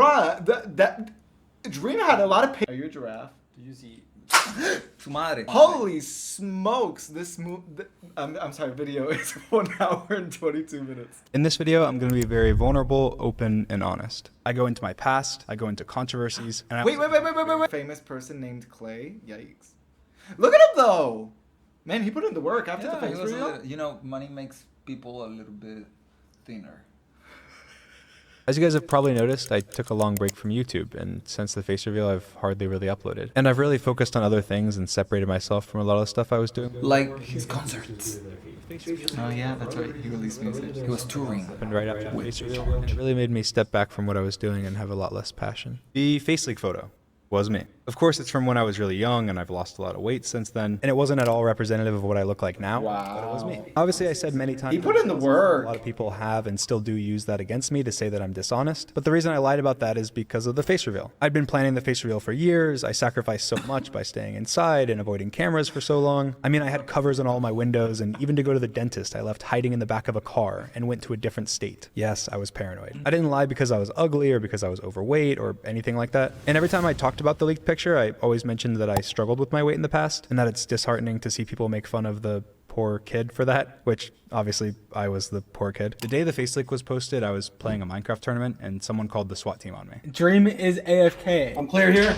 Bruh, that Dream had a lot of pain. Are you a giraffe? Did you see? Tu madre. Holy smokes, this I'm sorry, video is 1 hour and 22 minutes. In this video, I'm going to be very vulnerable, open, and honest. I go into my past, I go into controversies, and Wait. Famous person named Clay? Yikes. Look at him though! Man, he put in the work after the face reveal. You know, money makes people a little bit thinner. As you guys have probably noticed, I took a long break from YouTube, and since the face reveal, I've hardly really uploaded. And I've really focused on other things and separated myself from a lot of the stuff I was doing. Like his concerts. Oh yeah, that's right. He released music. He was touring. Happened right after the face reveal, and it really made me step back from what I was doing and have a lot less passion. The face leak photo was me. Of course, it's from when I was really young, and I've lost a lot of weight since then, and it wasn't at all representative of what I look like now, but it was me. Obviously, I said many times, he put in the work. A lot of people have and still do use that against me to say that I'm dishonest, but the reason I lied about that is because of the face reveal. I'd been planning the face reveal for years. I sacrificed so much by staying inside and avoiding cameras for so long. I mean, I had covers on all my windows, and even to go to the dentist, I left hiding in the back of a car and went to a different state. Yes, I was paranoid. I didn't lie because I was ugly or because I was overweight or anything like that. And every time I talked about the leaked picture, I always mentioned that I struggled with my weight in the past and that it's disheartening to see people make fun of the poor kid for that, which obviously I was the poor kid. The day the face leak was posted, I was playing a Minecraft tournament and someone called the SWAT team on me. Dream is AFK. I'm clear here.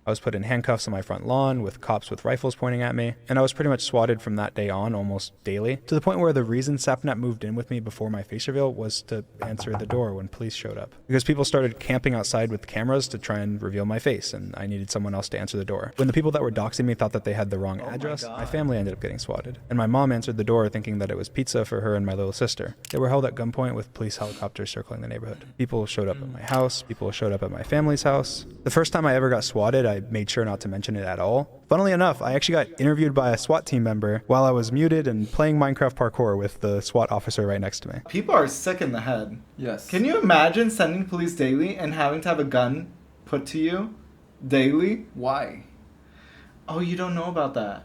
I was put in handcuffs on my front lawn with cops with rifles pointing at me, and I was pretty much swatted from that day on almost daily, to the point where the reason Sapnet moved in with me before my face reveal was to answer the door when police showed up. Because people started camping outside with cameras to try and reveal my face, and I needed someone else to answer the door. When the people that were doxing me thought that they had the wrong address, my family ended up getting swatted. And my mom answered the door thinking that it was pizza for her and my little sister. They were held at gunpoint with police helicopters circling the neighborhood. People showed up at my house, people showed up at my family's house. The first time I ever got swatted, I made sure not to mention it at all. Funnily enough, I actually got interviewed by a SWAT team member while I was muted and playing Minecraft parkour with the SWAT officer right next to me. People are sick in the head. Yes. Can you imagine sending police daily and having to have a gun put to you daily? Why? Oh, you don't know about that.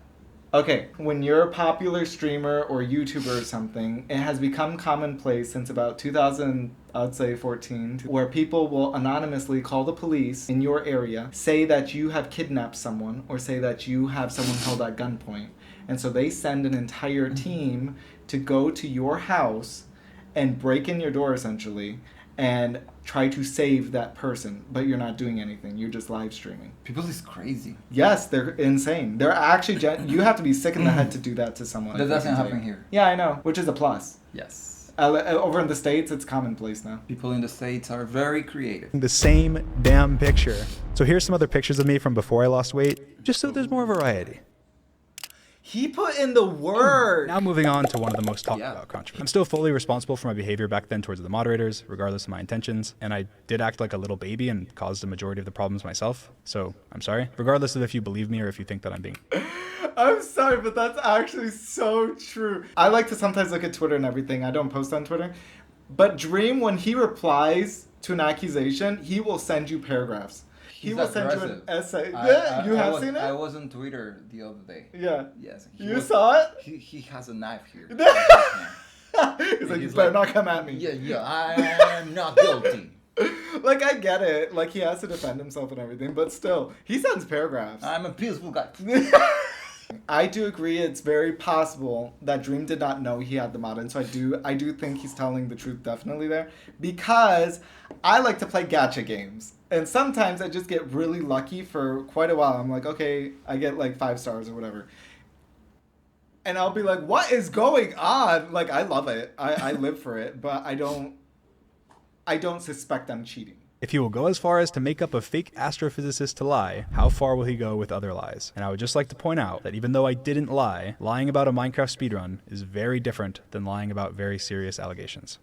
Okay, when you're a popular streamer or YouTuber or something, it has become commonplace since about 2000, I'd say 14, where people will anonymously call the police in your area, say that you have kidnapped someone, or say that you have someone held at gunpoint. And so they send an entire team to go to your house and break in your door, essentially, and try to save that person, but you're not doing anything. You're just live streaming. People is crazy. Yes, they're insane. They're actually you have to be sick in the head to do that to someone. That doesn't happen here. Yeah, I know, which is a plus. Yes. Over in the States, it's commonplace now. People in the States are very creative. The same damn picture. So here's some other pictures of me from before I lost weight, just so there's more variety. He put in the work. Now moving on to one of the most talked about controversies. I'm still fully responsible for my behavior back then towards the moderators, regardless of my intentions, and I did act like a little baby and caused the majority of the problems myself, so I'm sorry. Regardless of if you believe me or if you think that I'm being... I'm sorry, but that's actually so true. I like to sometimes look at Twitter and everything. I don't post on Twitter. But Dream, when he replies to an accusation, he will send you paragraphs. He will send you an essay. You have seen it? I was on Twitter the other day. Yeah. Yes. You saw it? He has a knife here. He's like, you better not come at me. Yeah, I am not guilty. Like, I get it. Like, he has to defend himself and everything, but still, he sends paragraphs. I'm a peaceful guy. I do agree it's very possible that Dream did not know he had the mod, and so I do think he's telling the truth definitely there, because I like to play gacha games. And sometimes I just get really lucky for quite a while. I'm like, okay, I get like 5 stars or whatever. And I'll be like, what is going on? Like, I love it. I live for it, but I don't suspect I'm cheating. If he will go as far as to make up a fake astrophysicist to lie, how far will he go with other lies? And I would just like to point out that even though I didn't lie, lying about a Minecraft speedrun is very different than lying about very serious allegations.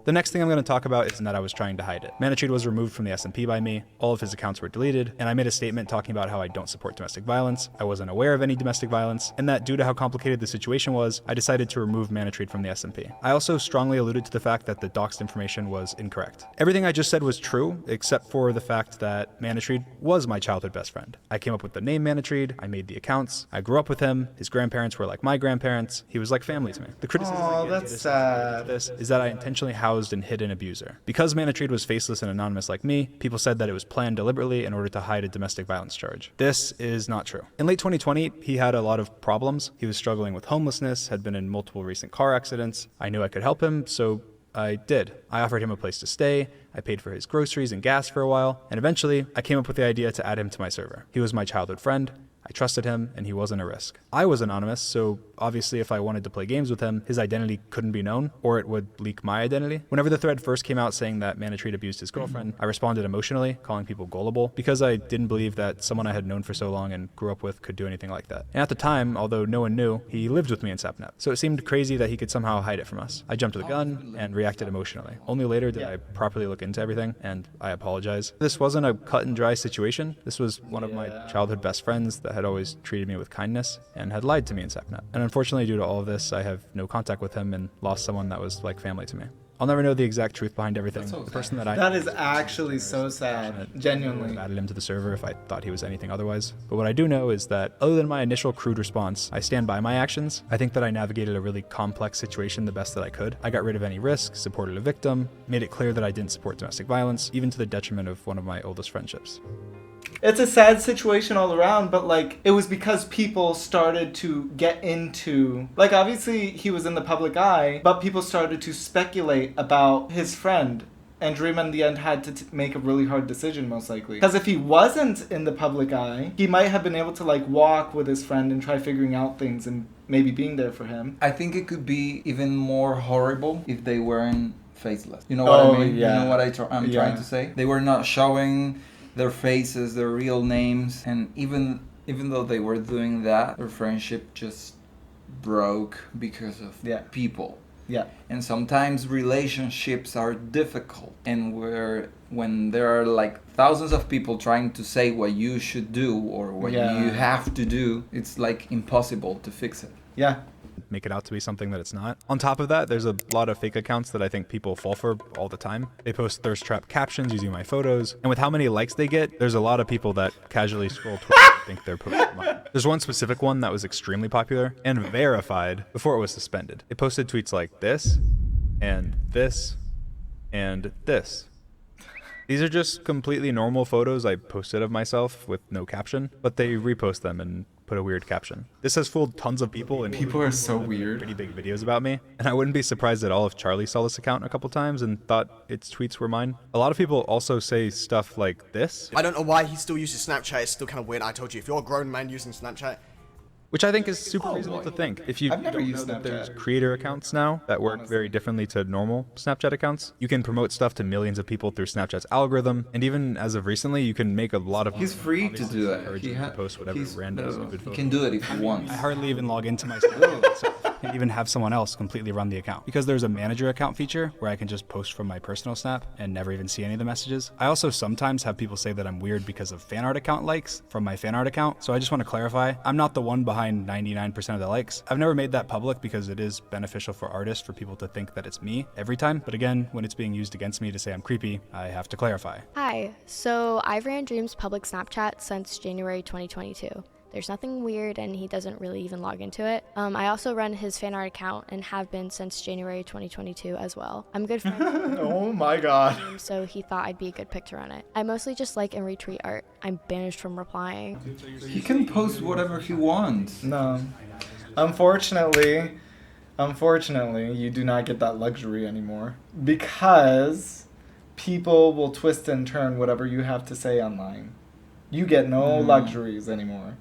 The next thing I'm going to talk about is that I was trying to hide it. Manatreed was removed from the S&P by me, all of his accounts were deleted, and I made a statement talking about how I don't support domestic violence, I wasn't aware of any domestic violence, and that due to how complicated the situation was, I decided to remove Manatreed from the S&P. I also strongly alluded to the fact that the doxed information was incorrect. Everything I just said was true, except for the fact that Manatreed was my childhood best friend. I came up with the name Manatreed, I made the accounts, I grew up with him, his grandparents were like my grandparents, he was like family to me. The criticism I get that's sad. this is that I intentionally housed and hid an abuser. Because Manatreed was faceless and anonymous like me, people said that it was planned deliberately in order to hide a domestic violence charge. This is not true. In late 2020, he had a lot of problems. He was struggling with homelessness, had been in multiple recent car accidents. I knew I could help him, so I did. I offered him a place to stay, I paid for his groceries and gas for a while, and eventually I came up with the idea to add him to my server. He was my childhood friend, I trusted him, and he wasn't a risk. I was anonymous, so obviously if I wanted to play games with him, his identity couldn't be known, or it would leak my identity. Whenever the thread first came out saying that Manatreed abused his girlfriend, I responded emotionally, calling people gullible, because I didn't believe that someone I had known for so long and grew up with could do anything like that. And at the time, although no one knew, he lived with me in Sapnap, so it seemed crazy that he could somehow hide it from us. I jumped to the gun and reacted emotionally. Only later did I properly look into everything, and I apologize. This wasn't a cut and dry situation. This was one of my childhood best friends that had always treated me with kindness and had lied to me in Sapnap. And unfortunately, due to all of this, I have no contact with him and lost someone that was like family to me. I'll never know the exact truth behind everything. The person that I That is actually so sad. Genuinely. added him to the server if I thought he was anything otherwise. But what I do know is that other than my initial crude response, I stand by my actions. I think that I navigated a really complex situation the best that I could. I got rid of any risk, supported a victim, made it clear that I didn't support domestic violence, even to the detriment of one of my oldest friendships. It's a sad situation all around, but like it was because people started to get into, like, obviously he was in the public eye, but people started to speculate about his friend, and Dream in the end had to make a really hard decision, most likely, because if he wasn't in the public eye, he might have been able to like walk with his friend and try figuring out things and maybe being there for him. I think it could be even more horrible if they weren't faceless. You know what I mean? Yeah. You know what I'm trying to say? They were not showing their faces, their real names, and even though they were doing that, their friendship just broke because of people. Yeah. And sometimes relationships are difficult, and when there are like thousands of people trying to say what you should do or what you have to do, it's like impossible to fix it. Yeah. Make it out to be something that it's not. On top of that, there's a lot of fake accounts that I think people fall for all the time. They post thirst trap captions using my photos, and with how many likes they get, there's a lot of people that casually scroll Twitter and think they're posting mine. There's one specific one that was extremely popular and verified before it was suspended. It posted tweets like this, and this, and this. These are just completely normal photos I posted of myself with no caption, but they repost them and put a weird caption. This has fooled tons of people, and People are so weird. pretty big videos about me. And I wouldn't be surprised at all if Charlie saw this account a couple times and thought its tweets were mine. A lot of people also say stuff like this, I don't know why he still uses Snapchat. It's still kind of weird. I told you, if you're a grown man using Snapchat, which I think is super reasonable to think. If you I've never don't know used that there's Snapchat. creator accounts now that work very differently to normal Snapchat accounts, you can promote stuff to millions of people through Snapchat's algorithm, and even as of recently, you can make a lot of He's free to obviously do that. encouraging you to post whatever random stupid He photo. can do it if he wants. I hardly even log into my Snapchat and even have someone else completely run the account. Because there's a manager account feature where I can just post from my personal Snap and never even see any of the messages. I also sometimes have people say that I'm weird because of fan art account likes from my fan art account. So I just want to clarify, I'm not the one behind 99% of the likes. I've never made that public because it is beneficial for artists for people to think that it's me every time. But again, when it's being used against me to say I'm creepy, I have to clarify. Hi, so I've ran Dream's public Snapchat since January 2022. There's nothing weird and he doesn't really even log into it. I also run his fan art account and have been since January 2022 as well. I'm good friends with Oh my god. him, so he thought I'd be a good pick to run it. I mostly just like and retweet art. I'm banished from replying. He can post whatever he wants. No. Unfortunately, you do not get that luxury anymore. Because people will twist and turn whatever you have to say online. You get no luxuries anymore.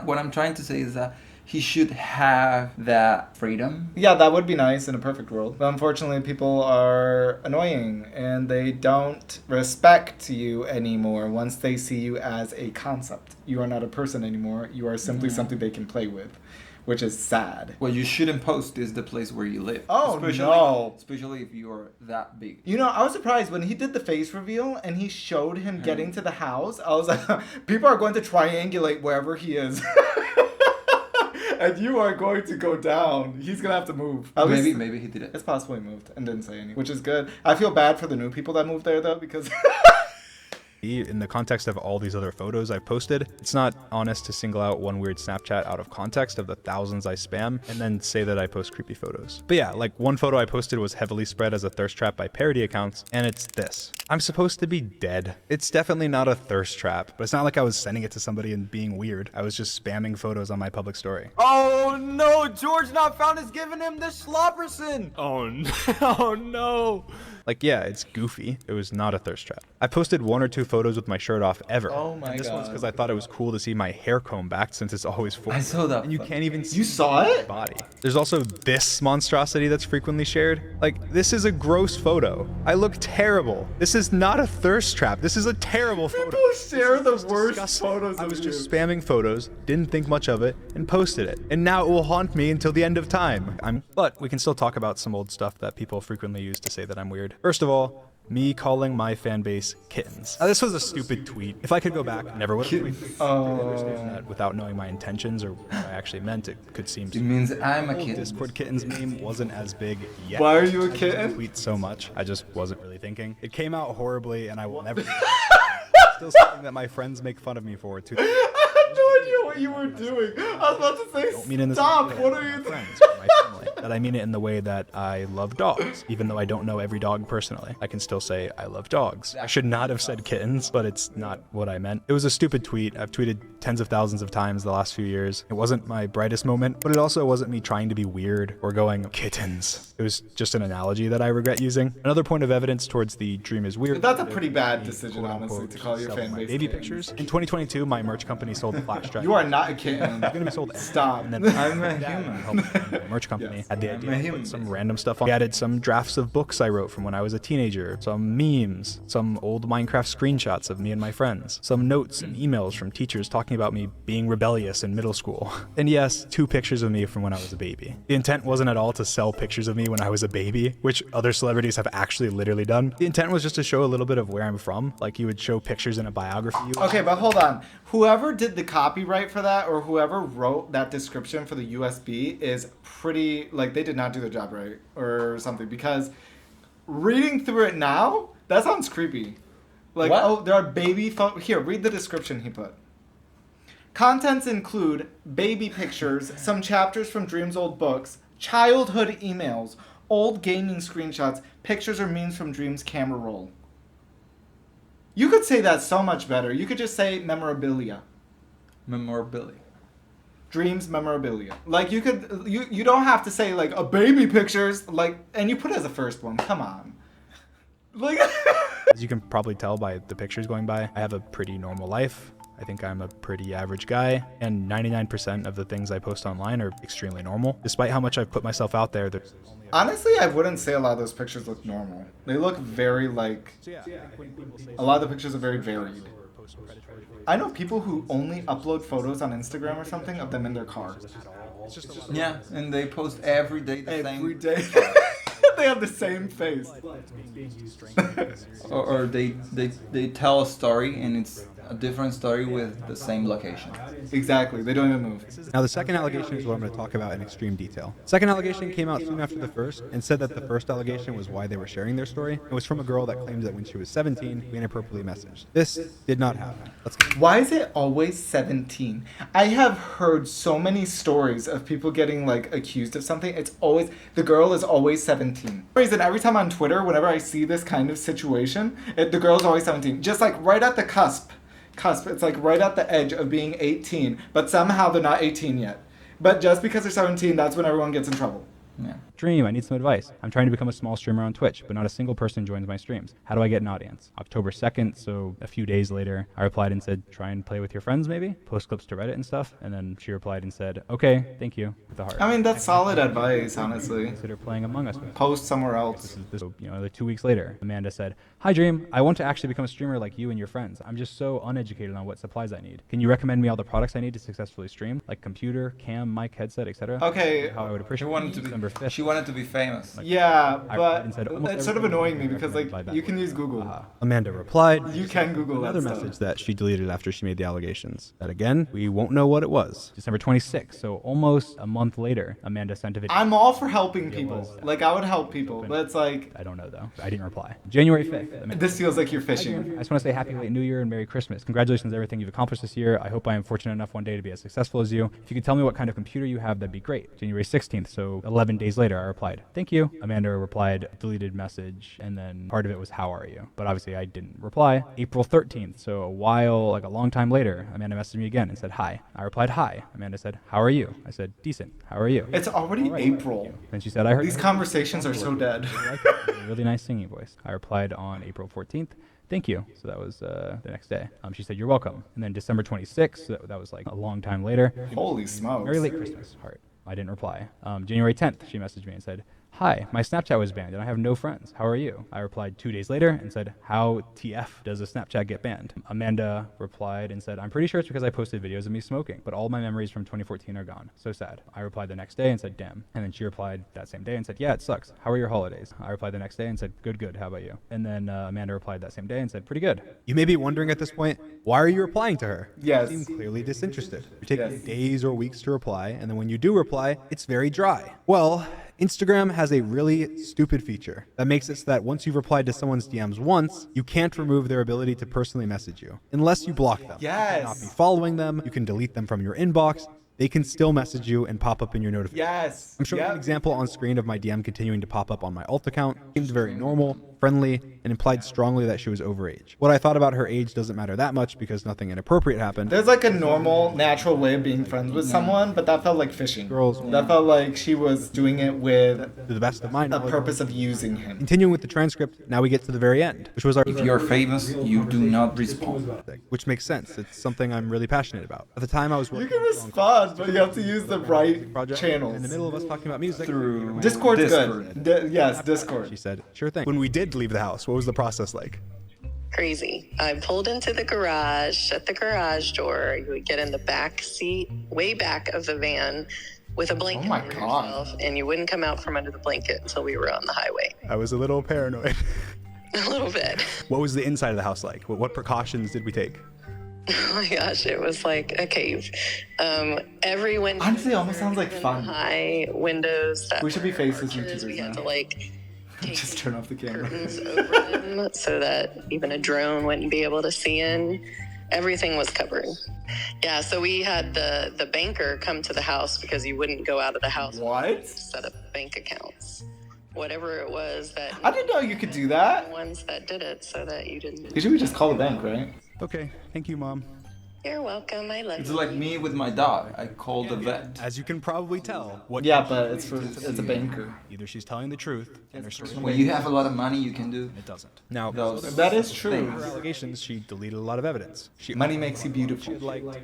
What I'm trying to say is that he should have that freedom. Yeah, that would be nice in a perfect world. But unfortunately, people are annoying and they don't respect you anymore once they see you as a concept. You are not a person anymore. You are simply something they can play with. which is sad. What you shouldn't post is the place where you live. Oh, no. Especially if you're that big. You know, I was surprised when he did the face reveal and he showed him getting to the house. I was like, people are going to triangulate wherever he is. And you are going to go down. He's going to have to move. At least Maybe he did it. it's possible he moved and didn't say anything, which is good. I feel bad for the new people that moved there, though, because... In the context of all these other photos I've posted, it's not honest to single out one weird Snapchat out of context of the thousands I spam and then say that I post creepy photos. But yeah, like one photo I posted was heavily spread as a thirst trap by parody accounts, and it's this. I'm supposed to be dead. It's definitely not a thirst trap, but it's not like I was sending it to somebody and being weird. I was just spamming photos on my public story. Oh no, George Not Found is giving him the Schlopperson. Oh no. Oh no. Like, yeah, it's goofy. It was not a thirst trap. I posted 1 or 2 photos with my shirt off ever. Oh my and this one's God. because I thought it was cool to see my hair comb back since it's always full. I saw that. And you can't even see You saw it? my body. There's also this monstrosity that's frequently shared. Like, this is a gross photo. I look terrible. This is not a thirst trap. This is a terrible photo. People share the worst Disgusting. photos I of was you. just spamming photos, didn't think much of it, and posted it. And now it will haunt me until the end of time. But we can still talk about some old stuff that people frequently use to say that I'm weird. First of all, me calling my fan base kittens. Now, this was a stupid tweet. If I could go back, never would have tweeted. That without knowing my intentions or what I actually meant, it could seem It means I'm a kid. Discord Kittens meme wasn't as big yet. Why are you a I kitten? tweet so much. I just wasn't really thinking. It came out horribly, and I will never. Still something that my friends make fun of me for. I had no idea what you were doing. I was about to Don't say, mean in this stop. way What that are you my doing? friends or my family. That I mean it in the way that I love dogs, even though I don't know every dog personally. I can still say I love dogs. I should not have said kittens, but it's not what I meant. It was a stupid tweet. I've tweeted tens of thousands of times the last few years. It wasn't my brightest moment, but it also wasn't me trying to be weird or going kittens. It was just an analogy that I regret using. Another point of evidence towards the dream is weird. That's a pretty bad the decision, quote-unquote honestly, to call your sell fan my base baby kittens. pictures. In 2022, my merch company sold flash drive. You are not a kitten. It's gonna be sold. Stop. And then I'm a human. my merch company Yes. had the I'm idea a to human put some being. random stuff on. We added some drafts of books I wrote from when I was a teenager, some memes, some old Minecraft screenshots of me and my friends, some notes and emails from teachers talking about me being rebellious in middle school. And yes, 2 pictures of me from when I was a baby. The intent wasn't at all to sell pictures of me when I was a baby, which other celebrities have actually literally done. The intent was just to show a little bit of where I'm from, like you would show pictures in a biography. Okay, but hold on. Whoever did the copyright for that or whoever wrote that description for the USB is pretty, like, they did not do their job right or something, because reading through it now, that sounds creepy. Like, What? oh, there are baby Here, read the description he put. Contents include baby pictures, some chapters from Dream's old books, childhood emails, old gaming screenshots, pictures or memes from Dream's camera roll. You could say that so much better. You could just say memorabilia. Memorabilia. Dreams memorabilia. Like, you could, you don't have to say, like, a baby pictures, like, and you put it as the first one. Come on. Like, As you can probably tell by the pictures going by, I have a pretty normal life. I think I'm a pretty average guy, and 99% of the things I post online are extremely normal. Despite how much I've put myself out there, there's only honestly, I wouldn't say a lot of those pictures look normal. They look very, like, a lot of the pictures are very varied. I know people who only upload photos on Instagram or something of them in their car. Yeah, and they post every day the Every same. day. They have the same face. Or they tell a story and it's a different story with the same location. Exactly. They don't even move. Now, the second allegation is what I'm going to talk about in extreme detail. Second allegation came out soon after the first and said that the first allegation was why they were sharing their story. It was from a girl that claims that when she was 17, we inappropriately messaged. This did not happen. Let's go. Why is it always 17? I have heard so many stories of people getting, like, accused of something. It's always, the girl is always 17. For some reason, every time on Twitter, whenever I see this kind of situation, the girl's always 17. Just, like, right at the cusp. It's, like, right at the edge of being 18. But somehow they're not 18 yet. But just because they're 17, that's when everyone gets in trouble. Yeah. Dream, I need some advice. I'm trying to become a small streamer on Twitch, but not a single person joins my streams. How do I get an audience? October 2nd, so a few days later, I replied and said, try and play with your friends maybe? Post clips to Reddit and stuff. And then she replied and said, okay, thank you, with a heart. I mean, that's solid advice, honestly. Consider playing Among Us with me. Post somewhere else. Like 2 weeks later, Amanda said, hi Dream, I want to actually become a streamer like you and your friends. I'm just so uneducated on what supplies I need. Can you recommend me all the products I need to successfully stream? Like computer, cam, mic, headset, etc.? Okay. How I would appreciate December 5th. She wanted to be famous. Yeah, I but replied and said, "Almost it's sort of everything annoying me I because recommend like by you that can way." use Google. Amanda replied. You can Google another that stuff. message that she deleted after she made the allegations. That again, we won't know what it was. December 26th, so almost a month later, Amanda sent a video. I'm all for helping people. was- Like I would help people, but it's like I don't know though. I didn't reply. January 5th. Amanda this feels like you're I fishing. just want to say happy late New Year and Merry Christmas. Congratulations on everything you've accomplished this year. I hope I am fortunate enough one day to be as successful as you. If you could tell me what kind of computer you have, that'd be great. January 16th, so 11 days later, I replied, thank you. Amanda replied, deleted message, and then part of it was, how are you? But obviously I didn't reply. April 13th, so a long time later, Amanda messaged me again and said, hi. I replied, hi. Amanda said, how are you? I said, decent. How are you? It's already April. Then she said, I heard These conversations are so dead. a really nice singing voice. I replied on April 14th, thank you. So that was the next day. She said, you're welcome. And then December 26th, so that was like a long time later. Holy smokes. Very late Christmas, heart. I didn't reply. January 10th, she messaged me and said, hi, my Snapchat was banned and I have no friends. How are you? I replied 2 days later and said, how TF does a Snapchat get banned? Amanda replied and said, I'm pretty sure it's because I posted videos of me smoking, but all my memories from 2014 are gone. So sad. I replied the next day and said, damn. And then she replied that same day and said, yeah, it sucks. How are your holidays? I replied the next day and said, good, good. How about you? And then Amanda replied that same day and said, pretty good. You may be wondering at this point, why are you replying to her? Yes. You seem clearly disinterested. You're taking Yes. days or weeks to reply, and then when you do reply, it's very dry. Well, Instagram has a really stupid feature that makes it so that once you've replied to someone's DMs once, you can't remove their ability to personally message you unless you block them. You cannot be Yes. following them, you can delete them from your inbox. They can still message you and pop up in your notifications. Yes. I'm showing Yep. an example on screen of my DM continuing to pop up on my alt account. Seemed very normal, friendly, and implied strongly that she was overage. What I thought about her age doesn't matter that much because nothing inappropriate happened. There's like a normal, natural way of being friends with someone, but that felt like fishing. Girls- That felt like she was doing it with To the best of my a knowledge. purpose of using him. Continuing with the transcript, now we get to the very end, which was our If you're famous, you do not respond. which makes sense. It's something I'm really passionate about. At the time, I was You working can respond, but you have to use the right project channels. in the middle of us talking about music. Through Discord's Discord. good. Yes, Discord. She said, "Sure thing." When we did leave the house, what was the process like? Crazy. I pulled into the garage, shut the garage door. You would get in the back seat, way back of the van, with a blanket Oh my over God. yourself, and you wouldn't come out from under the blanket until we were on the highway. I was a little paranoid. A little bit. What was the inside of the house like? What precautions did we take? Oh my gosh, it was like a cave. Every window. Honestly, it almost sounds like even fun. High windows. That We should be were faceless arches, We YouTubers had now. to like take Just turn off the camera. curtains over them so that even a drone wouldn't be able to see in. Everything was covered. Yeah, so we had the banker come to the house because you wouldn't go out of the house. What? Set up bank accounts. Whatever it was that I didn't know you could do the that. ones that did it so that you didn't. Usually we just call the bank, right? Okay, thank you, Mom. You're welcome. I love It's you. like me with my dog. I called the vet. As you can probably tell, what Yeah, but it's a banker. either she's telling the truth and her story When you have a lot of money, you can do it doesn't. Now, those That is true. her allegations, she deleted a lot of evidence. Money makes you beautiful.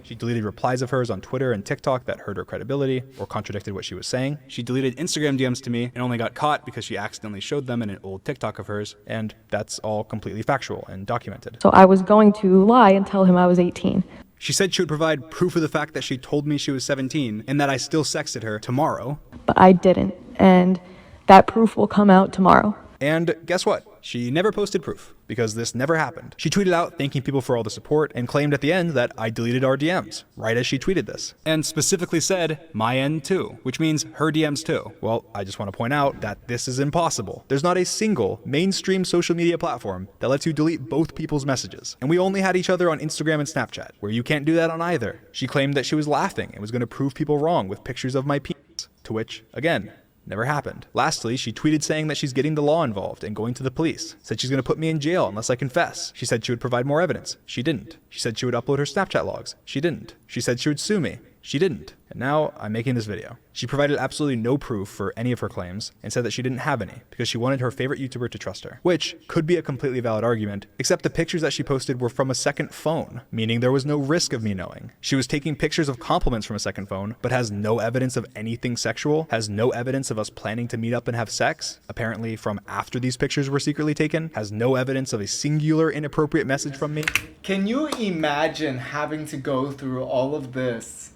She deleted replies of hers on Twitter and TikTok that hurt her credibility or contradicted what she was saying. She deleted Instagram DMs to me and only got caught because she accidentally showed them in an old TikTok of hers, and that's all completely factual and documented. So I was going to lie and tell him I was 18. She said she would provide proof of the fact that she told me she was 17 and that I still sexted her tomorrow. But I didn't, and that proof will come out tomorrow. And guess what? She never posted proof because this never happened. She tweeted out thanking people for all the support and claimed at the end that I deleted our DMs, right as she tweeted this. And specifically said, my end too, which means her DMs too. Well, I just want to point out that this is impossible. There's not a single mainstream social media platform that lets you delete both people's messages. And we only had each other on Instagram and Snapchat, where you can't do that on either. She claimed that she was laughing and was going to prove people wrong with pictures of my penis, to which, again, never happened. Lastly, she tweeted saying that she's getting the law involved and going to the police. Said she's going to put me in jail unless I confess. She said she would provide more evidence. She didn't. She said she would upload her Snapchat logs. She didn't. She said she would sue me. She didn't, and now I'm making this video. She provided absolutely no proof for any of her claims and said that she didn't have any because she wanted her favorite YouTuber to trust her, which could be a completely valid argument, except the pictures that she posted were from a second phone, meaning there was no risk of me knowing. She was taking pictures of compliments from a second phone, but has no evidence of anything sexual, has no evidence of us planning to meet up and have sex, apparently from after these pictures were secretly taken, has no evidence of a singular inappropriate message from me. Can you imagine having to go through all of this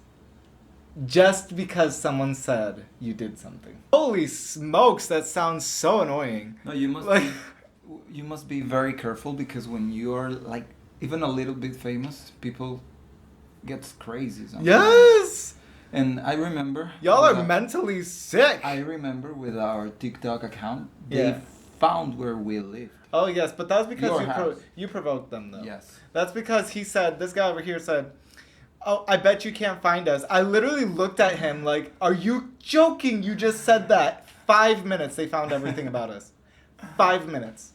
just because someone said you did something? Holy smokes, that sounds so annoying. No, you must be very careful, because when you are like even a little bit famous, people gets crazy sometimes. Yes! And I remember Y'all are with mentally sick. I remember with our TikTok account, Yeah. they found where we lived. Oh yes, but that was because Your house. you provoked them though. Yes. That's because he said, this guy over here said, "Oh, I bet you can't find us." I literally looked at him like, "Are you joking? You just said that." 5 minutes they found everything about us. 5 minutes.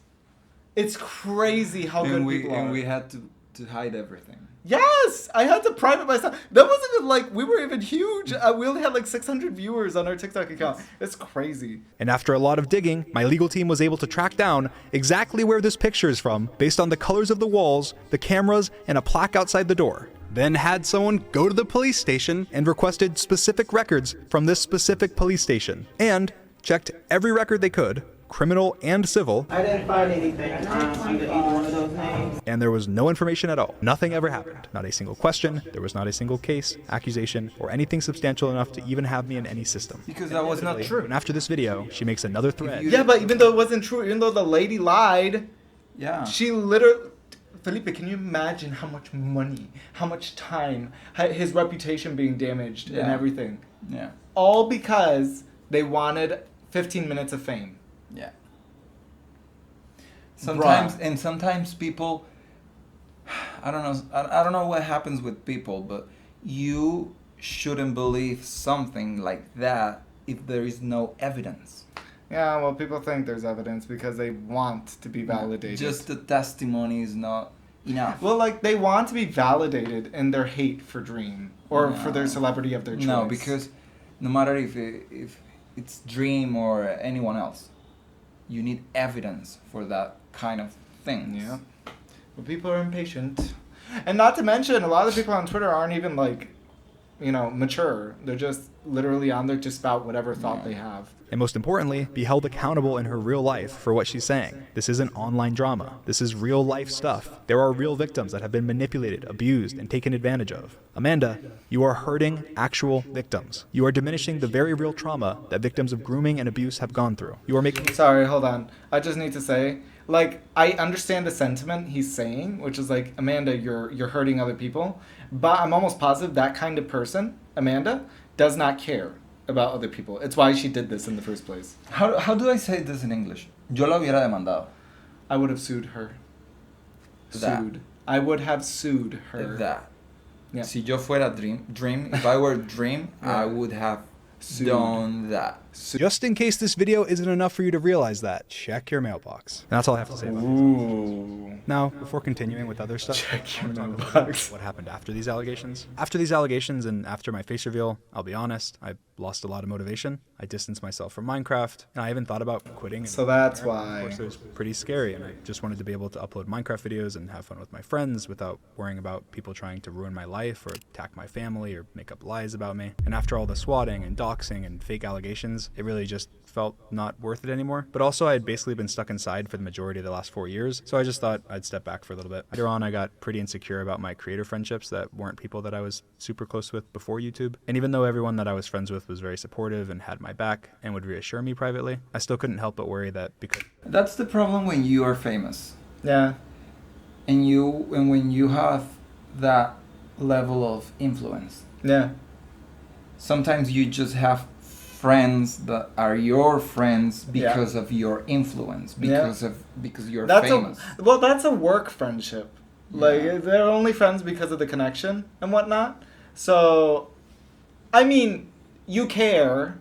It's crazy how good people are. And we had to hide everything. Yes, I had to private myself. That wasn't even like we were even huge. We only had like 600 viewers on our TikTok account. It's crazy. And after a lot of digging, my legal team was able to track down exactly where this picture is from based on the colors of the walls, the cameras, and a plaque outside the door. Then had someone go to the police station and requested specific records from this specific police station, and checked every record they could, criminal and civil. I didn't find anything under either one of those names. And there was no information at all. Nothing ever happened. Not a single question. There was not a single case, accusation, or anything substantial enough to even have me in any system. Because that was not true. And after this video, she makes another thread. Yeah, but even though it wasn't true, even though the lady lied, Yeah. she literally... Felipe, can you imagine how much money, how much time, his reputation being damaged and Yeah. everything? Yeah. All because they wanted 15 minutes of fame. Yeah. Sometimes people, I don't know what happens with people, but you shouldn't believe something like that if there is no evidence. Yeah, well, people think there's evidence because they want to be validated. Just the testimony is not enough. Well, like, they want to be validated in their hate for Dream or for their celebrity of their choice. No, because no matter if it's Dream or anyone else, you need evidence for that kind of thing. Yeah. Well, people are impatient. And not to mention, a lot of the people on Twitter aren't even, like, mature. They're just literally on there to spout whatever thought they have. And most importantly, be held accountable in her real life for what she's saying. This isn't online drama. This is real life stuff. There are real victims that have been manipulated, abused, and taken advantage of. Amanda, you are hurting actual victims. You are diminishing the very real trauma that victims of grooming and abuse have gone through. You are making... Sorry, hold on. I just need to say, like, I understand the sentiment he's saying, which is like, Amanda, you're hurting other people. But I'm almost positive that kind of person, Amanda, does not care about other people. It's why she did this in the first place. How do I say this in English? Yo la hubiera demandado. I would have sued her. That. Sued. I would have sued her. That. Yeah. Si yo fuera Dream, if I were Dream, I would have done that. Just in case this video isn't enough for you to realize that, check your mailbox. And that's all I have to say about this. Ooh. Now, before continuing with other stuff, Check your I wanna talk about mailbox. what happened after these allegations. After these allegations and after my face reveal, I'll be honest, I lost a lot of motivation. I distanced myself from Minecraft, and I even thought about quitting. So that's Of why. course, it was pretty scary, and I just wanted to be able to upload Minecraft videos and have fun with my friends without worrying about people trying to ruin my life or attack my family or make up lies about me. And after all the swatting and doxing and fake allegations, it really just felt not worth it anymore. But also, I had basically been stuck inside for the majority of the last 4 years, so I just thought I'd step back for a little bit. Later on, I got pretty insecure about my creator friendships that weren't people that I was super close with before YouTube. And even though everyone that I was friends with was very supportive and had my back and would reassure me privately, I still couldn't help but worry that because... That's the problem when you are famous. Yeah. And when you have that level of influence. Yeah. Sometimes you just have friends that are your friends because of your influence, because you're famous. That's a work friendship. Like, they're only friends because of the connection and whatnot. So, I mean, you care,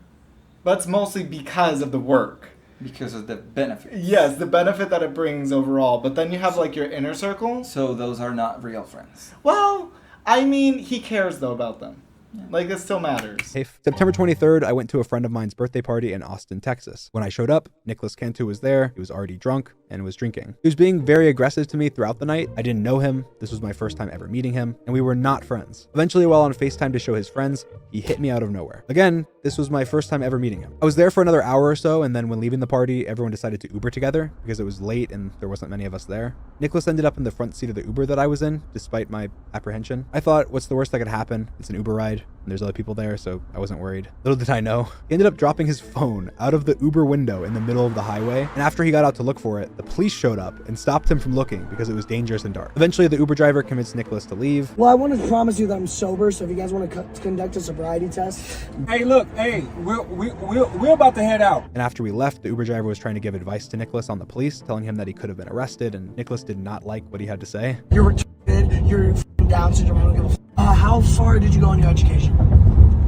but it's mostly because of the work. Because of the benefit. Yes, the benefit that it brings overall. But then you have, like, your inner circle. So those are not real friends. Well, I mean, he cares, though, about them. Like, it still matters. September 23rd, I went to a friend of mine's birthday party in Austin, Texas. When I showed up, Nicholas Cantu was there. He was already drunk and was drinking. He was being very aggressive to me throughout the night. I didn't know him. This was my first time ever meeting him, and we were not friends. Eventually, while on FaceTime to show his friends, he hit me out of nowhere. Again, this was my first time ever meeting him. I was there for another hour or so, and then when leaving the party, everyone decided to Uber together because it was late and there wasn't many of us there. Nicholas ended up in the front seat of the Uber that I was in, despite my apprehension. I thought, what's the worst that could happen? It's an Uber ride, and there's other people there, so I wasn't worried. Little did I know, he ended up dropping his phone out of the Uber window in the middle of the highway, and after he got out to look for it, the police showed up and stopped him from looking because it was dangerous and dark. Eventually, the Uber driver convinced Nicholas to leave. Well, I want to promise you that I'm sober, so if you guys want to conduct a sobriety test. Hey, look, hey, we're about to head out. And after we left, the Uber driver was trying to give advice to Nicholas on the police, telling him that he could have been arrested, and Nicholas did not like what he had to say. You're retarded, you're Down syndrome, I don't give a how far did you go in your education?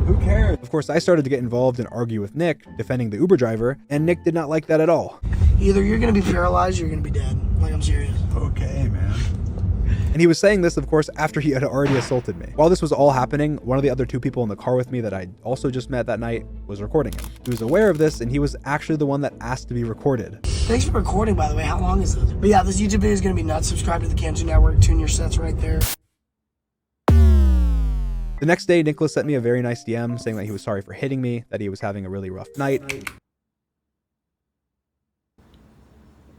Who cares? Of course, I started to get involved and argue with Nick, defending the Uber driver, and Nick did not like that at all. Either you're going to be paralyzed or you're going to be dead. Like, I'm serious. Okay, man. And he was saying this, of course, after he had already assaulted me. While this was all happening, one of the other two people in the car with me that I also just met that night was recording him. He was aware of this, and he was actually the one that asked to be recorded. Thanks for recording, by the way. How long is this? But yeah, this YouTube video is going to be nuts. Subscribe to the Cantu Network. Tune your sets right there. The next day, Nicholas sent me a very nice DM saying that he was sorry for hitting me, that he was having a really rough night.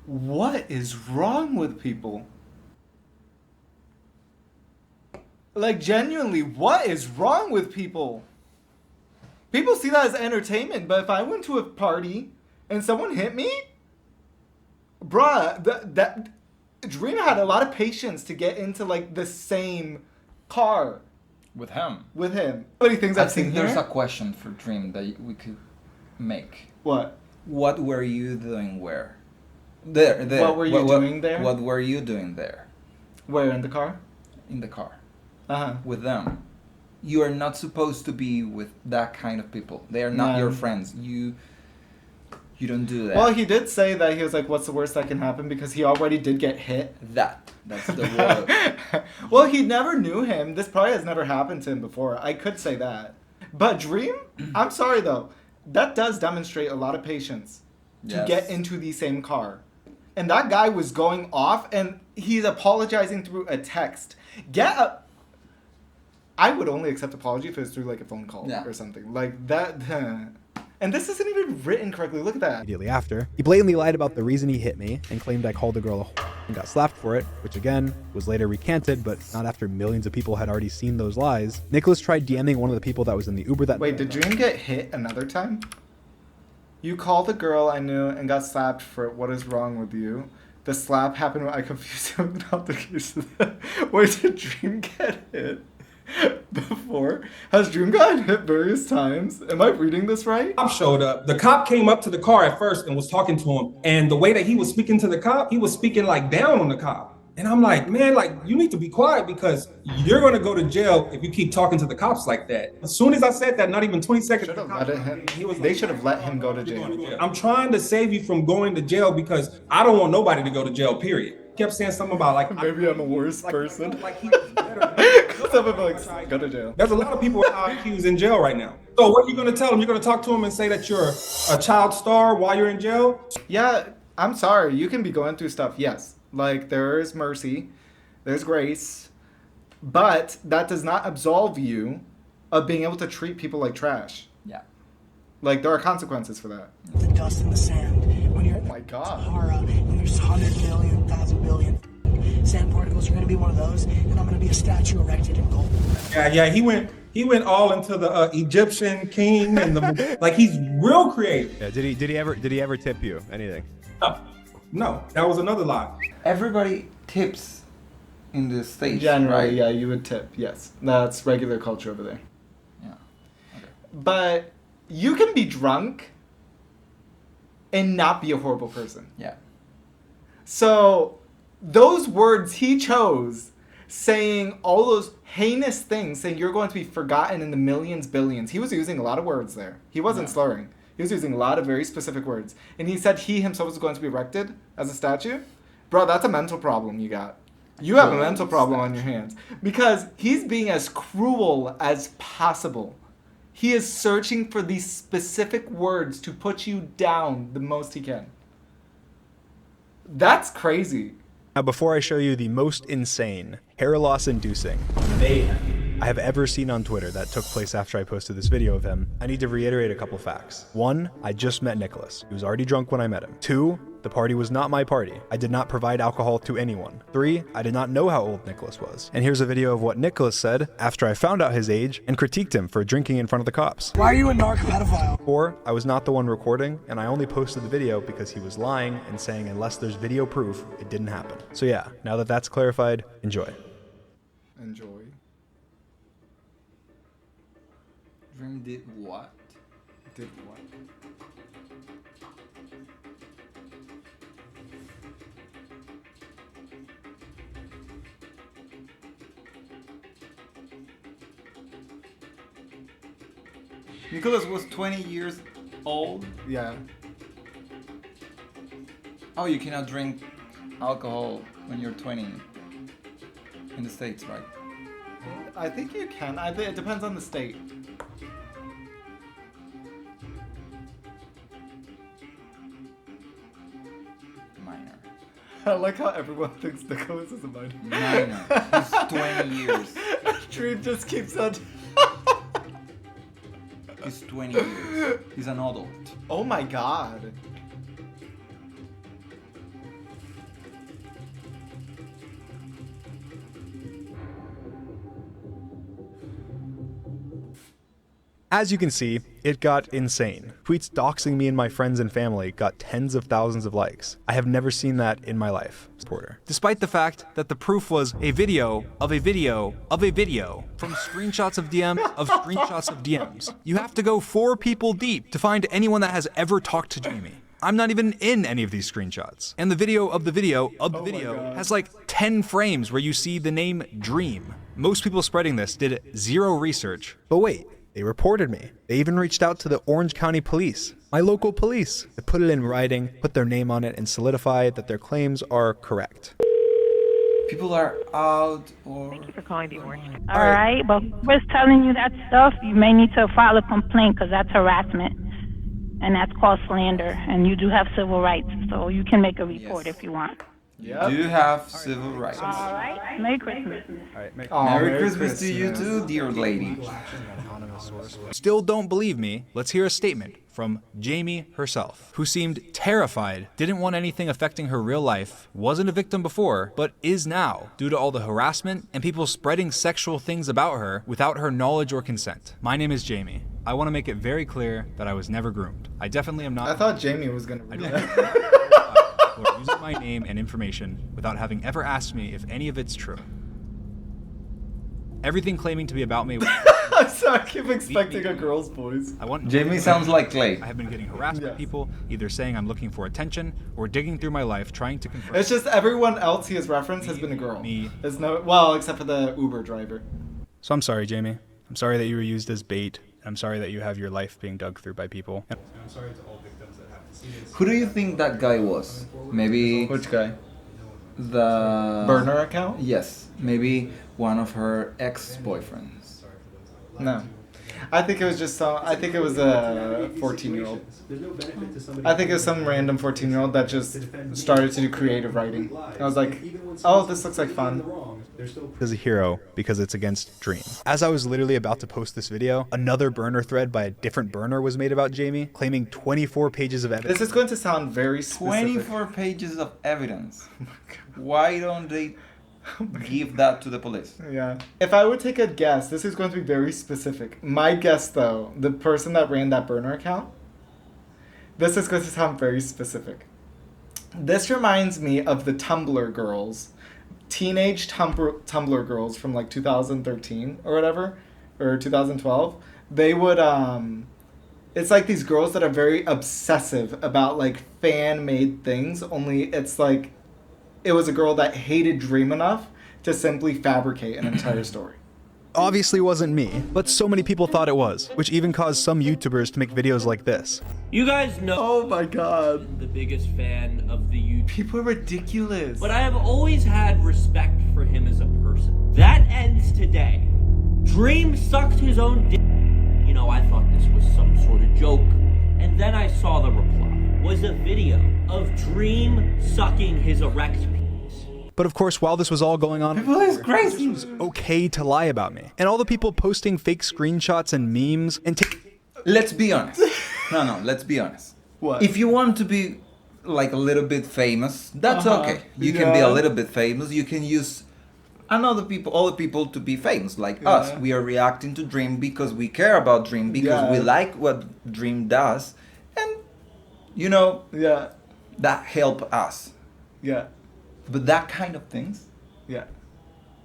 What is wrong with people? Like, genuinely, what is wrong with people? People see that as entertainment, but if I went to a party and someone hit me, bruh, that Dream had a lot of patience to get into, like, the same car. With him. With him. How many things I've seen there's here? a question for Dream that we could make. What? What were you doing where? There. What were you doing there? What were you doing there? Where, in the car? In the car. Uh-huh. With them. You are not supposed to be with that kind of people. They are not your friends. You don't do that. Well, he did say that he was like, what's the worst that can happen? Because he already did get hit. That's the word. Well, he never knew him. This probably has never happened to him before. I could say that. But Dream, I'm sorry though, that does demonstrate a lot of patience to get into the same car. And that guy was going off and he's apologizing through a text. I would only accept apology if it was through like a phone call or something. Like that. And this isn't even written correctly. Look at that. Immediately after, he blatantly lied about the reason he hit me and claimed I called the girl a whore and got slapped for it, which again was later recanted, but not after millions of people had already seen those lies. Nicholas tried DMing one of the people that was in the Uber that Wait, did Dream get hit another time? You called the girl I knew and got slapped for it. What is wrong with you? The slap happened when I confused him with an altercation. Where did Dream get hit? Before? Has Dream gotten hit various times? Am I reading this right? Cop showed up. The cop came up to the car at first and was talking to him. And the way that he was speaking to the cop, he was speaking like down on the cop. And I'm like, man, like, you need to be quiet because you're going to go to jail if you keep talking to the cops like that. As soon as I said that, not even 20 seconds. They should have let him go to jail. I'm trying to save you from going to jail because I don't want nobody to go to jail, period. Kept saying something about like maybe I'm a worse person. Like he was better. Someone like go to jail. There's a lot of people with high IQs in jail right now. So what are you gonna tell them? You're gonna talk to them and say that you're a child star while you're in jail? Yeah, I'm sorry. You can be going through stuff. Yes, like there is mercy, there's grace, but that does not absolve you of being able to treat people like trash. Yeah. Like there are consequences for that. The dust in the sand. When you're oh my God. Sahara, and there's 100 million, 1,000 billion sand particles. You're gonna be one of those, and I'm gonna be a statue erected in gold. Yeah. He went all into the Egyptian king and the like. He's real creative. Yeah. Did he ever tip you anything? No. That was another lie. Everybody tips in the States. Generally, right? yeah, you would tip. Yes, that's regular culture over there. Yeah. Okay. But you can be drunk and not be a horrible person. Yeah. So those words he chose, saying all those heinous things, saying you're going to be forgotten in the millions, billions. He was using a lot of words there. He wasn't slurring. He was using a lot of very specific words. And he said he himself was going to be erected as a statue. Bro, that's a mental problem you got. You have a mental problem on your hands. Because he's being as cruel as possible. He is searching for these specific words to put you down the most he can. That's crazy. Now, before I show you the most insane, hair loss inducing I have ever seen on Twitter that took place after I posted this video of him, I need to reiterate a couple facts. 1, I just met Nicholas. He was already drunk when I met him. 2, the party was not my party. I did not provide alcohol to anyone. 3, I did not know how old Nicholas was. And here's a video of what Nicholas said after I found out his age and critiqued him for drinking in front of the cops. Why are you a narc pedophile? 4, I was not the one recording, and I only posted the video because he was lying and saying unless there's video proof, it didn't happen. So yeah, now that that's clarified, enjoy. Enjoy. Dream did what? Did what? Nicholas was 20 years old? Yeah. Oh, you cannot drink alcohol when you're 20 in the States, right? I think you can. I think it depends on the state. Minor. I like how everyone thinks Nicholas is a minor. Minor. He's 20 years. Dream just keeps on. He's 20 years. He's an adult. Oh my god. As you can see, it got insane. Tweets doxing me and my friends and family got tens of thousands of likes. I have never seen that in my life. Porter. Despite the fact that the proof was a video of a video of a video from screenshots of DMs of screenshots of DMs. You have to go 4 people deep to find anyone that has ever talked to Jamie. I'm not even in any of these screenshots. And the video of the video of the video has like 10 frames where you see the name Dream. Most people spreading this did 0 research. But wait. They reported me. They even reached out to the Orange County Police, my local police. They put it in writing, put their name on it, and solidified that their claims are correct. People are out or... Thank you for calling the Orange County. All right, but whoever's telling you that stuff, you may need to file a complaint because that's harassment. And that's called slander. And you do have civil rights, so you can make a report if you want. You do have civil rights. All right. Merry Christmas. Merry Christmas to you too, dear lady. Still don't believe me? Let's hear a statement from Jamie herself, who seemed terrified, didn't want anything affecting her real life, wasn't a victim before, but is now, due to all the harassment and people spreading sexual things about her without her knowledge or consent. My name is Jamie. I want to make it very clear that I was never groomed. I definitely am not. I thought Jamie was gonna read or using my name and information without having ever asked me if any of it's true. Everything claiming to be about me. I'm sorry, I keep expecting a girl's voice. Jamie sounds like Clay. I have been getting harassed by people, either saying I'm looking for attention or digging through my life trying to confirm. It's just everyone else he has referenced has been a girl. There's no, well, except for the Uber driver. So I'm sorry, Jamie. I'm sorry that you were used as bait. I'm sorry that you have your life being dug through by people. And I'm sorry to all victims that have to see this. Who do you think that guy was? Maybe... Which guy? The... Burner account? Yes. Maybe one of her ex-boyfriends. No. I think it was just some, I think it was a 14-year-old. I think it was some random 14-year-old that just started to do creative writing. I was like, oh, this looks like fun. As a hero because it's against Dream. As I was literally about to post this video, another burner thread by a different burner was made about Jamie, claiming 24 pages of evidence. This is going to sound very specific. 24 pages of evidence. Why don't they give that to the police? Yeah. If I would take a guess, this is going to be very specific. My guess, though, the person that ran that burner account, this is going to sound very specific. This reminds me of the Tumblr girls. Teenage Tumblr girls from like 2013 or whatever, or 2012. They would, it's like these girls that are very obsessive about like fan-made things, only it's like, it was a girl that hated Dream enough to simply fabricate an entire story. obviously wasn't me, but so many people thought it was, which even caused some YouTubers to make videos like this. You guys know. Oh my god. I'm the biggest fan of the YouTube. People are ridiculous. But I have always had respect for him as a person. That ends today. Dream sucked his own dick. You know, I thought this was some sort of joke. And then I saw the reply. Was a video of Dream sucking his erect penis. But of course, while this was all going on, People is crazy. it was okay to lie about me. And all the people posting fake screenshots and memes and Let's be honest. No, let's be honest. What? If you want to be like a little bit famous, that's okay. You can be a little bit famous. You can use other people to be famous, like us. We are reacting to Dream because we care about Dream, because we like what Dream does, and you know, that help us. Yeah. But that kind of things,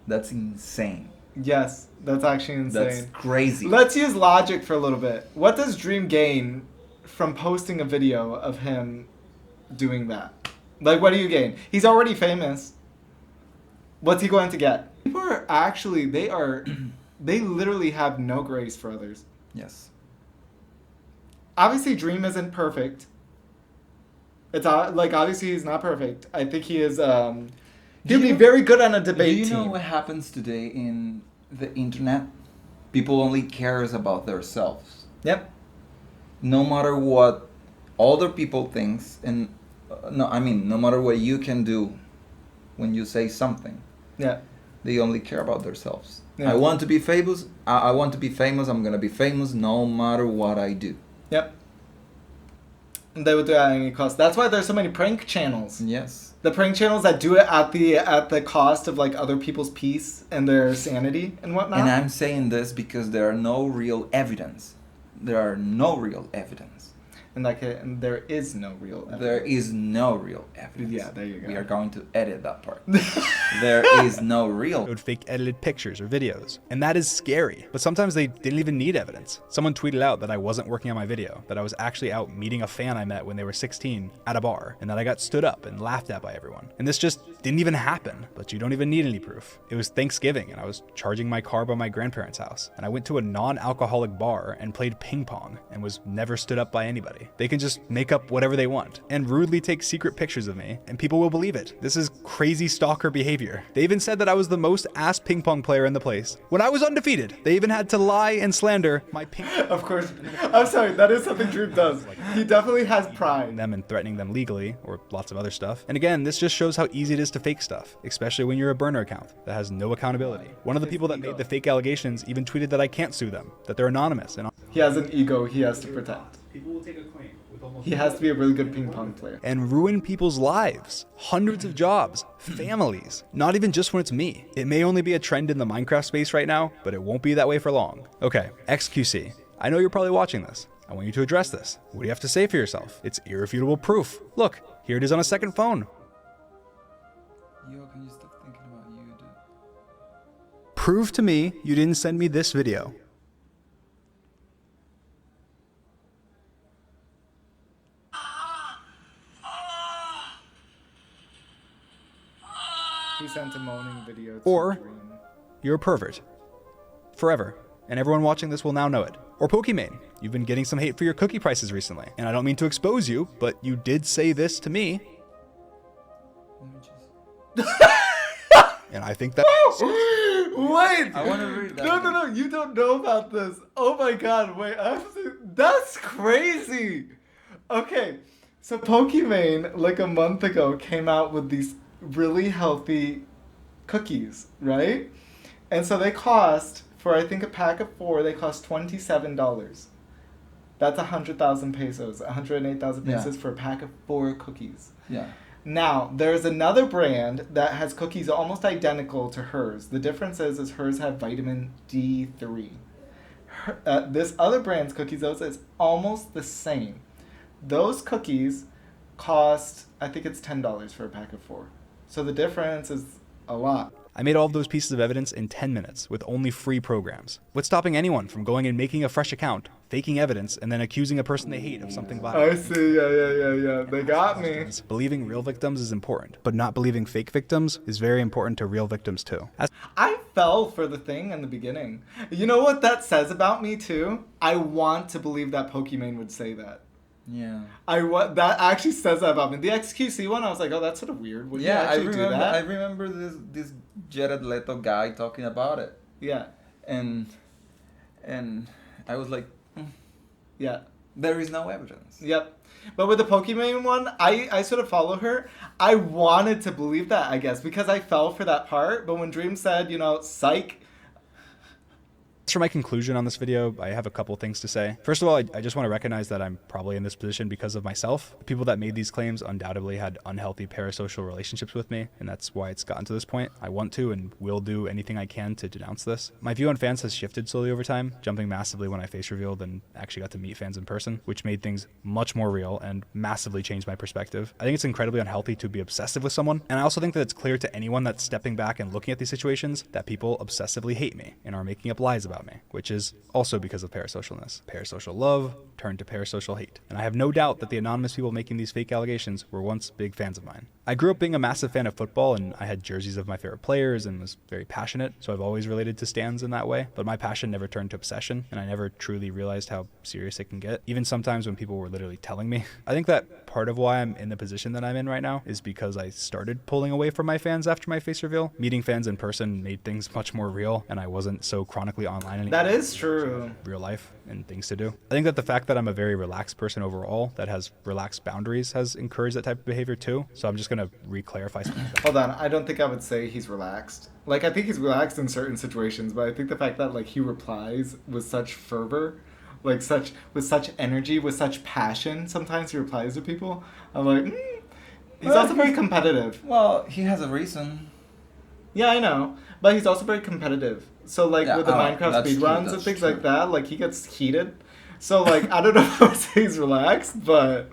that's insane. Yes, that's actually insane. That's crazy. Let's use logic for a little bit. What does Dream gain from posting a video of him doing that? Like, what do you gain? He's already famous. What's he going to get? People are actually, they literally have no grace for others. Yes. Obviously, Dream isn't perfect. It's like, obviously he's not perfect. I think he is, he'll be very good on a debate team. Do you know what happens today in the internet? People only cares about themselves. Yep. No matter what other people thinks, and no matter what you can do when you say something. Yeah. They only care about themselves. Yeah. I want to be famous. I want to be famous. I'm gonna be famous no matter what I do. Yep. And they would do it at any cost. That's why there's so many prank channels. Yes. The prank channels that do it at the cost of like other people's peace and their sanity and whatnot. And I'm saying this because there are no real evidence. There are no real evidence. And there is no real evidence. There is no real evidence. Yeah, there you go. We are going to edit that part. There is no real. Fake edited pictures or videos. And that is scary. But sometimes they didn't even need evidence. Someone tweeted out that I wasn't working on my video, that I was actually out meeting a fan I met when they were 16 at a bar, and that I got stood up and laughed at by everyone. And this just didn't even happen, but you don't even need any proof. It was Thanksgiving and I was charging my car by my grandparents' house, and I went to a non-alcoholic bar and played ping pong and was never stood up by anybody. They can just make up whatever they want and rudely take secret pictures of me, and people will believe it. This is crazy stalker behavior. They even said that I was the most ass ping pong player in the place when I was undefeated. They even had to lie and slander my ping. Of course. I'm sorry, that is something Dream does. He definitely has pride. Them and threatening them legally, or lots of other stuff. And again, this just shows how easy it is to fake stuff, especially when you're a burner account that has no accountability. One of the people that made the fake allegations even tweeted that I can't sue them, that they're anonymous. And he has an ego he has to protect. People will take a claim. He has to be a really good ping pong player. And ruin people's lives. Hundreds of jobs. Families. Not even just when it's me. It may only be a trend in the Minecraft space right now, but it won't be that way for long. Okay, XQC. I know you're probably watching this. I want you to address this. What do you have to say for yourself? It's irrefutable proof. Look, here it is on a second phone. Yo, can you stop thinking about you, dude? Prove to me you didn't send me this video. He sent a moaning video to Or Dream. you're a pervert. Forever. And everyone watching this will now know it. Or Pokimane. You've been getting some hate for your cookie prices recently. And I don't mean to expose you, but you did say this to me. And I think that... Wait! I want to read that. No, you don't know about this. Oh my god, wait, that's crazy! Okay, so Pokimane, like a month ago, came out with these really healthy cookies, right? And so they cost, for I think a pack of 4, they cost $27. That's 100,000 pesos, 108,000 pesos for a pack of 4 cookies. Yeah. Now, there's another brand that has cookies almost identical to hers. The difference is hers have vitamin D3. This other brand's cookies, though, is almost the same. Those cookies cost, I think it's $10 for a pack of 4. So the difference is a lot. I made all of those pieces of evidence in 10 minutes with only free programs. What's stopping anyone from going and making a fresh account, faking evidence, and then accusing a person they hate of something violent? I see. Yeah. They got me. Believing real victims is important, but not believing fake victims is very important to real victims too. I fell for the thing in the beginning. You know what that says about me too? I want to believe that Pokimane would say that. Yeah. That actually says that about me. The XQC one, I was like, oh, that's sort of weird. Would you actually do that? I remember this Jared Leto guy talking about it. Yeah. And I was like, yeah, there is no evidence. Yep. But with the Pokimane one, I sort of follow her. I wanted to believe that, I guess, because I fell for that part. But when Dream said, psych. As for my conclusion on this video, I have a couple things to say. First of all, I just want to recognize that I'm probably in this position because of myself. The people that made these claims undoubtedly had unhealthy parasocial relationships with me, and that's why it's gotten to this point. I want to and will do anything I can to denounce this. My view on fans has shifted slowly over time, jumping massively when I face revealed and actually got to meet fans in person, which made things much more real and massively changed my perspective. I think it's incredibly unhealthy to be obsessive with someone, and I also think that it's clear to anyone that's stepping back and looking at these situations that people obsessively hate me and are making up lies about me, which is also because of parasocialness. Parasocial love turned to parasocial hate. And I have no doubt that the anonymous people making these fake allegations were once big fans of mine. I grew up being a massive fan of football, and I had jerseys of my favorite players and was very passionate, so I've always related to stans in that way, but my passion never turned to obsession, and I never truly realized how serious it can get, even sometimes when people were literally telling me. I think that part of why I'm in the position that I'm in right now is because I started pulling away from my fans after my face reveal. Meeting fans in person made things much more real, and I wasn't so chronically online anymore. That is true. Real life and things to do. I think that the fact that I'm a very relaxed person overall that has relaxed boundaries has encouraged that type of behavior too, so I'm just going to re-clarify something. Hold on, I don't think I would say he's relaxed. Like, I think he's relaxed in certain situations, but I think the fact that, like, he replies with such fervor, like, with such energy, with such passion, sometimes he replies to people, I'm like, he's also very competitive. Well, he has a reason. Yeah, I know, but he's also very competitive. So, like, with the Minecraft speedruns and things like that, like, he gets heated. So, like, I don't know if I would say he's relaxed, but...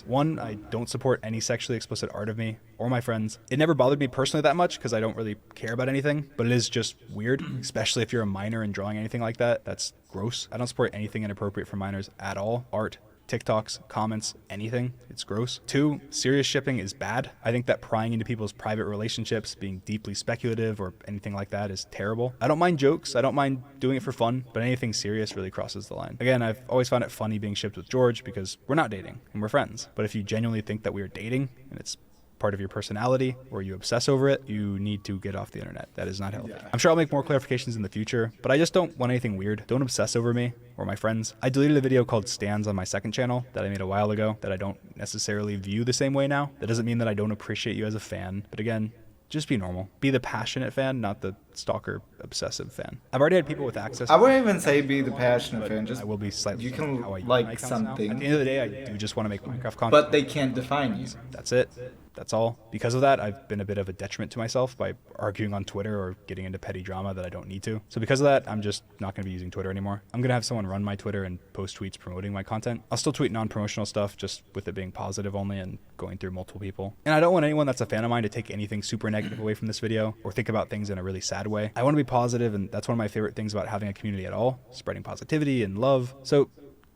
One, I don't support any sexually explicit art of me or my friends. It never bothered me personally that much because I don't really care about anything, but it is just weird, especially if you're a minor and drawing anything like that. That's gross. I don't support anything inappropriate for minors at all. Art, TikToks, comments, anything. It's gross. Two, serious shipping is bad. I think that prying into people's private relationships, being deeply speculative or anything like that is terrible. I don't mind jokes. I don't mind doing it for fun, but anything serious really crosses the line. Again, I've always found it funny being shipped with George because we're not dating and we're friends. But if you genuinely think that we are dating and it's part of your personality or you obsess over it, you need to get off the internet. That is not healthy. Yeah. I'm sure I'll make more clarifications in the future, but I just don't want anything weird. Don't obsess over me or my friends. I deleted a video called Stans on my second channel that I made a while ago that I don't necessarily view the same way now. That doesn't mean that I don't appreciate you as a fan, but again, just be normal. Be the passionate fan, not the stalker obsessive fan. I've already had people with access. I wouldn't even say be the passionate fan. Just I will be slightly. You can like something. At the end of the day, I do just want to make Minecraft content. But they can't define you. That's it. That's all. Because of that, I've been a bit of a detriment to myself by arguing on Twitter or getting into petty drama that I don't need to. So because of that, I'm just not going to be using Twitter anymore. I'm going to have someone run my Twitter and post tweets promoting my content. I'll still tweet non-promotional stuff, just with it being positive only and going through multiple people. And I don't want anyone that's a fan of mine to take anything super negative away from this video or think about things in a really sad way. I want to be positive, and that's one of my favorite things about having a community at all, spreading positivity and love. So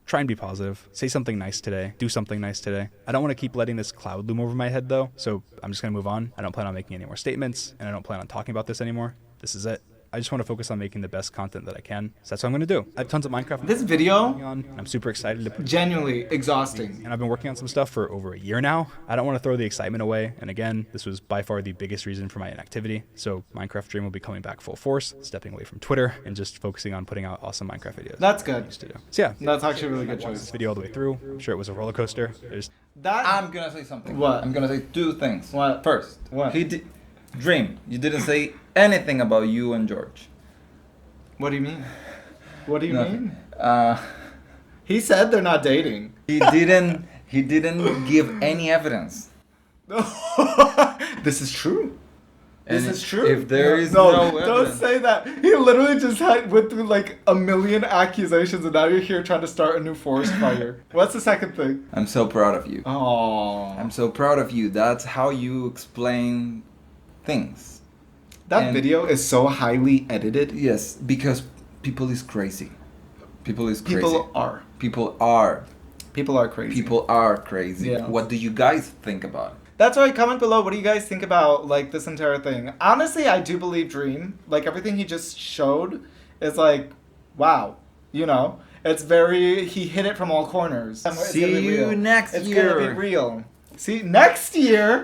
try and be positive. Say something nice today. Do something nice today. I don't want to keep letting this cloud loom over my head though, so I'm just going to move on. I don't plan on making any more statements, and I don't plan on talking about this anymore. This is it. I just want to focus on making the best content that I can. So that's what I'm going to do. I have tons of Minecraft. This video, I'm super excited to genuinely exhausting. And I've been working on some stuff for over a year now. I don't want to throw the excitement away. And again, this was by far the biggest reason for my inactivity. So Minecraft Dream will be coming back full force, stepping away from Twitter and just focusing on putting out awesome Minecraft videos. That's good. So yeah, that's actually a really good choice. This video all the way through. I'm sure it was a roller coaster. I'm gonna say something. What? I'm gonna say two things. What? First, what? Dream. You didn't say anything about you and George. What do you mean? What do you Nothing. mean? He said they're not dating. He didn't give any evidence. This is true. This is true. If there is no evidence. Don't say that. He literally just went through like a million accusations, and now you're here trying to start a new forest fire. What's the second thing? I'm so proud of you. Oh. I'm so proud of you. That's how you explain things. That And- video is so highly edited. Yes, because people is crazy. People is crazy. People are. People are. People are crazy. People are crazy. Yeah. What do you guys think about it? That's why, comment below, what do you guys think about, like, this entire thing? Honestly, I do believe Dream. Like, everything he just showed is like, wow. You know? It's very, he hit it from all corners. It's See gonna be you real. next It's year. gonna be real. See, next year?